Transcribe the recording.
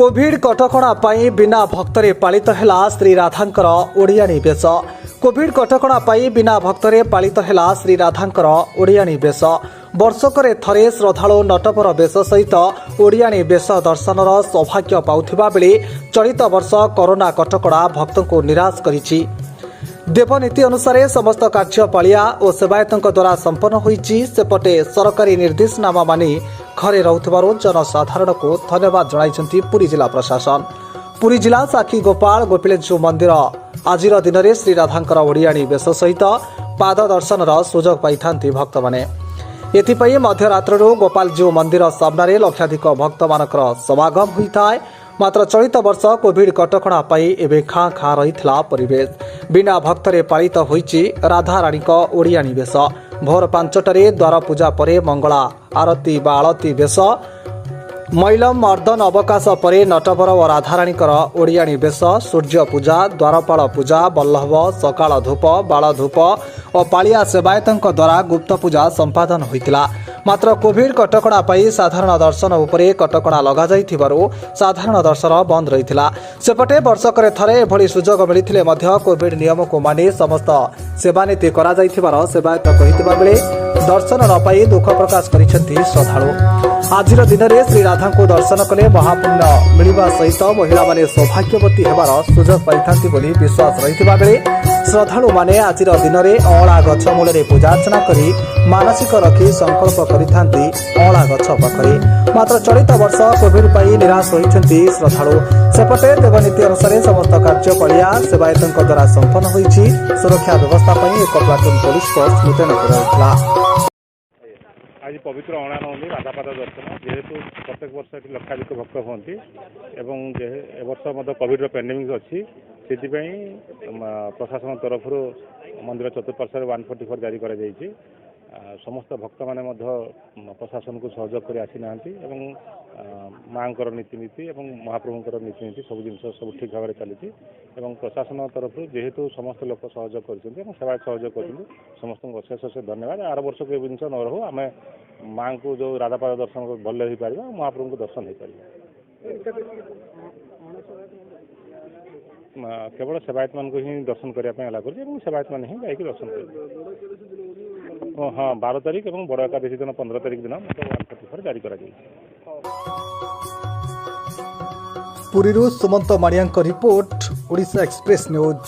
Covid कटकणा पाई बिना भक्तरे पालित हेला श्री राधांकर ओडियाणी बेश। Covid कटकणा पाई बिना भक्तरे पालित हेला श्री राधांकर ओडियाणी बेश। वर्षकरे थरे श्रद्धालु नटवर बेश सहित ओडियाणी बेश दर्शनर सौभाग्य पाउथिबा बेले चलित वर्ष कोरोना कटकणा भक्तों निराश करिछि। देवनीति अनुसार समस्त कार्य पालिया और सेवायतों द्वारा संपन्न होइछि। सेपटे सरकारी निर्देशनामा मानि घरे रहुथिबारु जनसाधारण को धन्यवाद जणाइछन्ति पुरी जिला प्रशासन। पुरी जिला साखी गोपाल गोपीलेजु मंदिर आजिर दिन में श्री राधांकर ओडियाणी बेश सहित पाद दर्शनर सुजोग पाइथांति भक्त माने। एथिपई मध्यरात्रु गोपालजू मंदिर सामने लक्षाधिक भक्त मानकर समागम होइथाय। मात्र चलित वर्ष कोविड कटकणा पाई एबे खाँ खाँ रहिथिला परिवेश। बिना भक्तरे पालित होइछि राधाराणी ओडियाणी बेश। भोर 5टारे द्वार पूजा परे मंगला आरती बा आलती बेश। मैलम मर्दन अवकाश परे नटवर और राधाराणी ओडियाणी बेश। सूर्य पूजा द्वारपाल पूजा बल्लभ सकाळ धूप बाल धूप और पालिया सेवायतों द्वारा गुप्त पूजा संपादन होइतिला। मात्र कोविड कटकणा पाई साधारण दर्शन उपरे कटकणा लगा जाइथिबारु साधारण दर्शन बंद रहिथिला। सेपटे वर्षकरे थरे एभली सुजोग मिलिथिले मध्य कोविड नियम को मानि समस्त सेवानीति करा जाइथिबार सेवायत कहिथिबा बेले दर्शन न पाई दुख प्रकाश करिसेंति श्रद्धालु। आजिर दिन में श्री राधा को दर्शन कले महापुण्य मिलवा सहित महिला माने सौभाग्यवती हेबार सुजोग पाइथांति बोली विश्वास रहिथिबा बेले श्रद्धालु माने आजिर दिन में अँला गछ मूल पूजार्चना करी मानसिक रखी संकल्प करिथांति अँला गछ पाखरे। मात्र चलित वर्ष कोविड पाई निराश होइछन्ति श्रद्धालु। सेपटे देवनीति अनुसार समस्त कार्य पालिया सेवायतों द्वारा संपन्न होइछि। सुरक्षा व्यवस्था पई एक प्लाटून पुलिस फोर्स मुतयन कराइथिला। आज पवित्र अणा नवमी राधापाद दर्शन जेहेतु प्रत्येक वर्ष ये लक्षाधिक भक्त होती ए वर्ष कोविड पेंडेमिक अच्छी से प्रशासन तरफ मंदिर चतुर्पार्श्व 144 जारी कर समस्त भक्त माने प्रशासन को सहयोग कर आसी ना माँ नीतिनीति और महाप्रभुंर नीतिनीति सब जिन सब ठीक भाव में चली प्रशासन तरफ जेहेतु समस्त लोक सहयोग कर सेवा सहयोग कर समस्त अशेष अशेष धन्यवाद। आर वर्ष को जिन न रो आम माँ को जो राधापाद दर्शन भले हो पार महाप्रभु को दर्शन हो पार केवल सेवायत मान को ही दर्शन करने अला कर सेवायत मैंने ही जाकि दर्शन कर। हाँ 12 तारीख और बड़ एकादशी दिन 15 तारीख दिन 144 जारी कर। पुरीरू Sumant Mania report Odisha express news.